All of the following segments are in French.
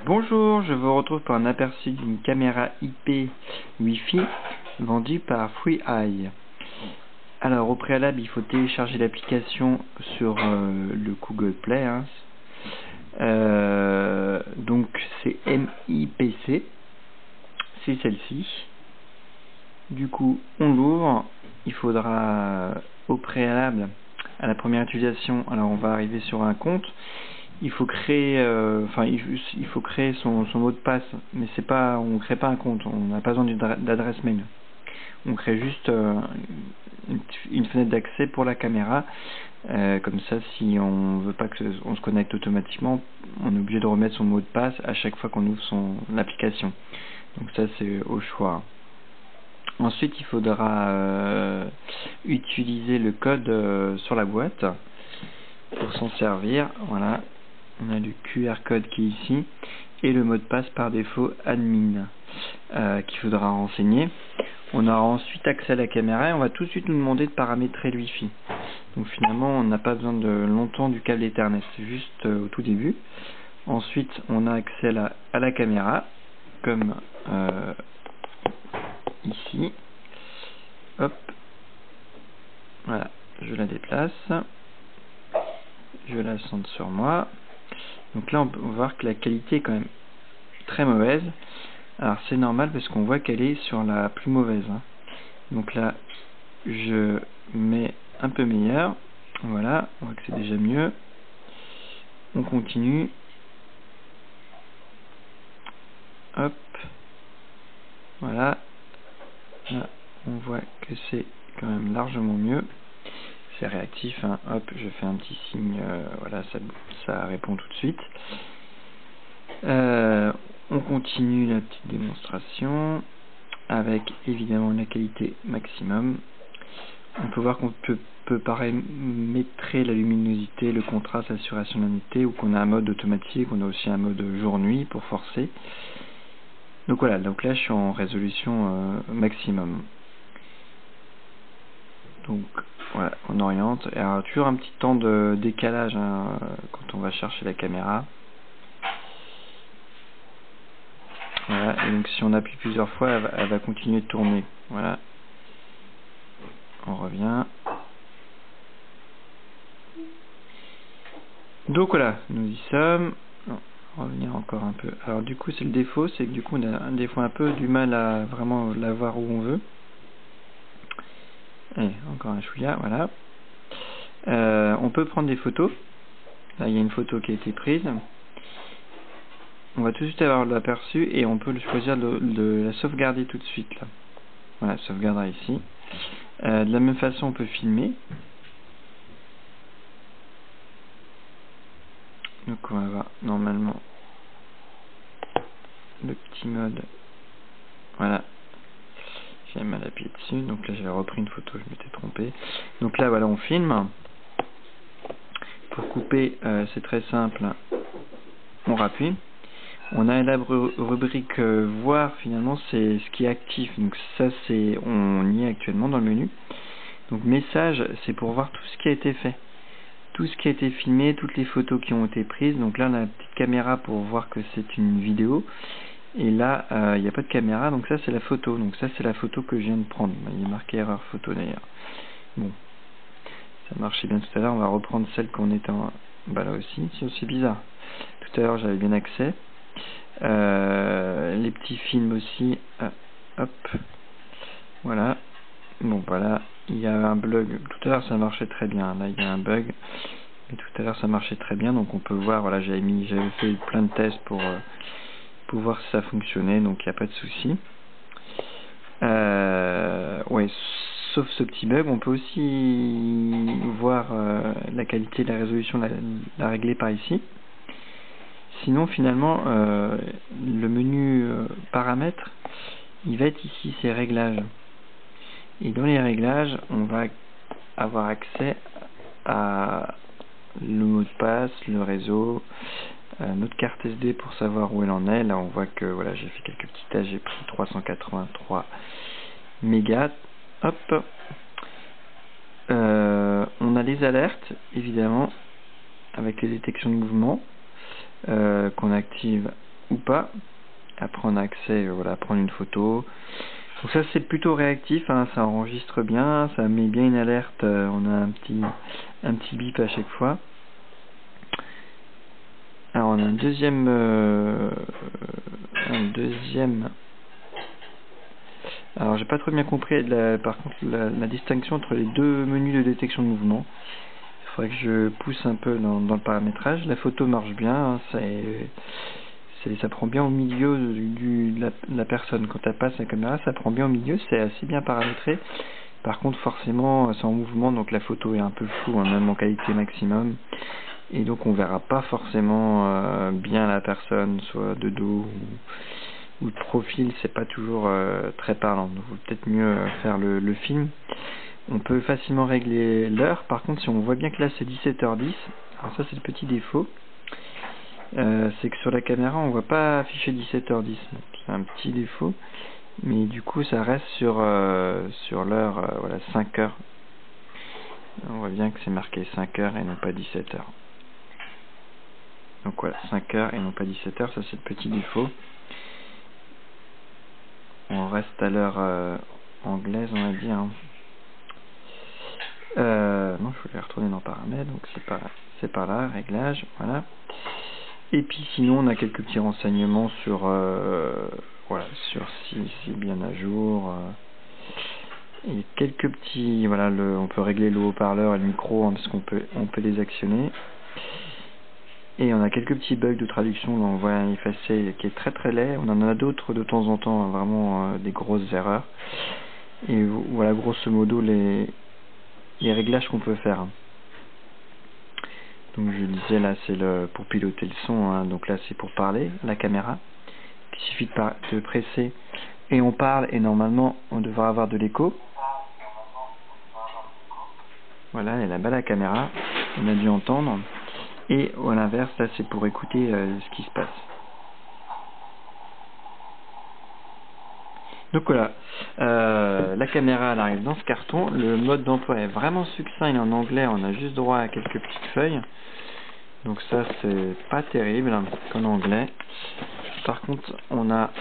Bonjour, je vous retrouve pour un aperçu d'une caméra IP Wi-Fi vendue par FreeEye. Alors au préalable, il faut télécharger l'application sur le Google Play. Donc c'est MIPC, c'est celle-ci. Du coup, on l'ouvre. Il faudra au préalable, à la première utilisation, alors on va arriver sur un compte. Il faut créer, il faut créer son mot de passe, mais c'est pas, on crée pas un compte, on n'a pas besoin d'adresse mail. On crée juste une fenêtre d'accès pour la caméra. Comme ça, si on veut pas que on se connecte automatiquement, on est obligé de remettre son mot de passe à chaque fois qu'on ouvre l'application. Donc ça, c'est au choix. Ensuite, il faudra utiliser le code sur la boîte pour s'en servir. Voilà. On a le QR code qui est ici et le mot de passe par défaut admin qu'il faudra renseigner. On aura ensuite accès à la caméra et on va tout de suite nous demander de paramétrer le Wi-Fi. Donc finalement on n'a pas besoin de longtemps du câble Ethernet, c'est juste au tout début. Ensuite on a accès à la caméra comme ici. Hop, voilà, je la déplace, je la centre sur moi. Donc là on peut voir que la qualité est quand même très mauvaise. Alors c'est normal parce qu'on voit qu'elle est sur la plus mauvaise. Donc là je mets un peu meilleur. Voilà, on voit que c'est déjà mieux. On continue. Hop. Voilà. Là on voit que c'est quand même largement mieux. C'est réactif. Hop, je fais un petit signe. Voilà, ça répond tout de suite. On continue la petite démonstration avec évidemment la qualité maximum. On peut voir qu'on peut paramétrer la luminosité, le contraste, la saturation de la nitté, ou qu'on a un mode automatique, on a aussi un mode jour-nuit pour forcer. Donc voilà, donc là je suis en résolution maximum. Donc voilà, on oriente. Et alors, toujours un petit temps de décalage quand on va chercher la caméra. Voilà, et donc si on appuie plusieurs fois, elle va continuer de tourner. Voilà. On revient. Donc voilà, nous y sommes. On va revenir encore un peu. Alors du coup, c'est le défaut, c'est que du coup, on a des fois un peu du mal à vraiment la voir où on veut. Et encore un chouïa, voilà. On peut prendre des photos. Là, il y a une photo qui a été prise. On va tout de suite avoir l'aperçu et on peut choisir de la sauvegarder tout de suite. Là. Voilà, sauvegardera ici. De la même façon, on peut filmer. Donc on va avoir normalement le petit mode. Voilà. J'ai mal appuyé dessus. Donc là j'avais repris une photo, je m'étais trompé. Donc là voilà, on filme. Pour couper, c'est très simple. On rappuie. On a la rubrique voir, finalement c'est ce qui est actif. Donc ça on y est actuellement dans le menu. Donc message, c'est pour voir tout ce qui a été fait. Tout ce qui a été filmé, toutes les photos qui ont été prises. Donc là on a la petite caméra pour voir que c'est une vidéo. Et là il n'y a pas de caméra, donc ça c'est la photo. Donc ça c'est la photo que je viens de prendre. Il est marqué erreur photo d'ailleurs. Bon, ça marchait bien tout à l'heure. On va reprendre celle qu'on était en... Bah là aussi, c'est aussi bizarre. Tout à l'heure j'avais bien accès. Les petits films aussi. Hop. Voilà. Bon voilà. Il y a un bug. Tout à l'heure ça marchait très bien. Là il y a un bug. Mais tout à l'heure ça marchait très bien. Donc on peut voir. Voilà, j'avais fait plein de tests pour voir si ça fonctionnait. Donc il n'y a pas de souci. Ouais. Sauf ce petit bug, on peut aussi voir la qualité de la résolution, la régler par ici. Sinon, finalement, le menu paramètres, il va être ici, c'est réglages. Et dans les réglages, on va avoir accès à le mot de passe, le réseau, notre carte SD pour savoir où elle en est. Là, on voit que voilà, j'ai fait quelques petits tests, j'ai pris 383 mégas. Hop. On a les alertes, évidemment, avec les détections de mouvement qu'on active ou pas. Après on a accès voilà, à prendre une photo. Donc ça c'est plutôt réactif, hein, ça enregistre bien, ça met bien une alerte, on a un petit bip à chaque fois. Alors on a un deuxième alors j'ai pas trop bien compris par contre la distinction entre les deux menus de détection de mouvement. Il faudrait que je pousse un peu dans le paramétrage. La photo marche bien, hein, ça prend bien au milieu de la personne. Quand elle passe la caméra, ça prend bien au milieu, c'est assez bien paramétré. Par contre, forcément, c'est en mouvement, donc la photo est un peu floue, hein, même en qualité maximum. Et donc, on verra pas forcément bien la personne, soit de dos ou de profil, c'est pas toujours très parlant. Donc, il vaut peut-être mieux faire le film. On peut facilement régler l'heure. Par contre, si on voit bien que là, c'est 17h10, alors ça, c'est le petit défaut. C'est que sur la caméra on voit pas afficher 17h10, c'est un petit défaut, mais du coup ça reste sur l'heure, voilà, 5h. On voit bien que c'est marqué 5h et non pas 17h. Donc voilà, 5h et non pas 17h, ça c'est le petit défaut. On reste à l'heure anglaise, on va dire. Non, je voulais retourner dans paramètres, donc c'est par là, réglage, voilà. Et puis sinon on a quelques petits renseignements sur voilà, sur si c'est bien à jour, et quelques petits, voilà, on peut régler le haut-parleur et le micro, hein, parce qu'on peut les actionner. Et on a quelques petits bugs de traduction, on voit un effacé qui est très très laid. On en a d'autres de temps en temps, hein, vraiment des grosses erreurs. Et voilà grosso modo les réglages qu'on peut faire. Donc je disais là c'est pour piloter le son, hein, donc là c'est pour parler, la caméra. Il suffit de presser et on parle et normalement on devrait avoir de l'écho. Voilà, elle est là-bas la caméra, on a dû entendre. Et à l'inverse, là c'est pour écouter ce qui se passe. Donc voilà, la caméra elle arrive dans ce carton, le mode d'emploi est vraiment succinct, il est en anglais, on a juste droit à quelques petites feuilles. Donc ça c'est pas terrible qu'en anglais. Par contre on a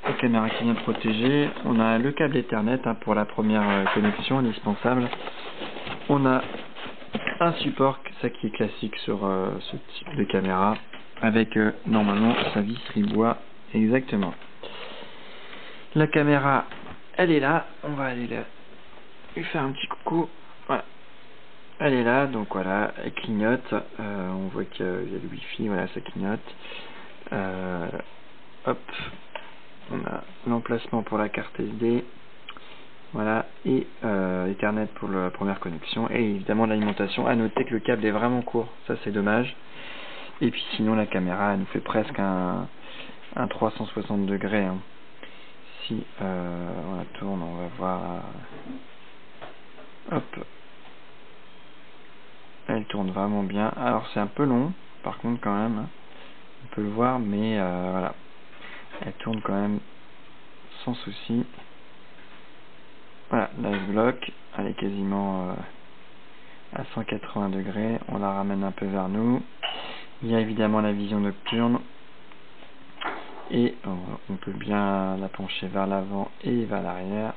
la caméra qui vient protéger, on a le câble Ethernet pour la première connexion indispensable. On a un support, ça qui est classique sur ce type de caméra, avec normalement sa vis ribois exactement. La caméra, elle est là, on va aller là, lui faire un petit coucou, voilà. Elle est là, donc voilà, elle clignote, on voit qu'il y a le wifi, voilà, ça clignote. Hop, on a l'emplacement pour la carte SD, voilà, et Ethernet pour la première connexion, et évidemment l'alimentation. À noter que le câble est vraiment court, ça c'est dommage. Et puis sinon la caméra, elle nous fait presque un 360 degrés. Hein. Si on la tourne, on va voir. Hop, elle tourne vraiment bien. Alors c'est un peu long, par contre quand même, hein. On peut le voir, mais voilà, elle tourne quand même sans souci. Voilà, là je bloque, elle est quasiment à 180 degrés, on la ramène un peu vers nous. Il y a évidemment la vision nocturne et on peut bien la pencher vers l'avant et vers l'arrière.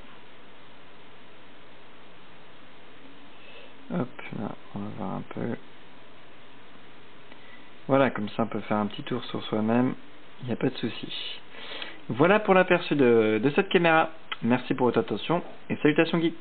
Hop, là on va voir un peu. Voilà, comme ça on peut faire un petit tour sur soi-même, il n'y a pas de souci. Voilà pour l'aperçu de cette caméra. Merci pour votre attention et salutations geeks.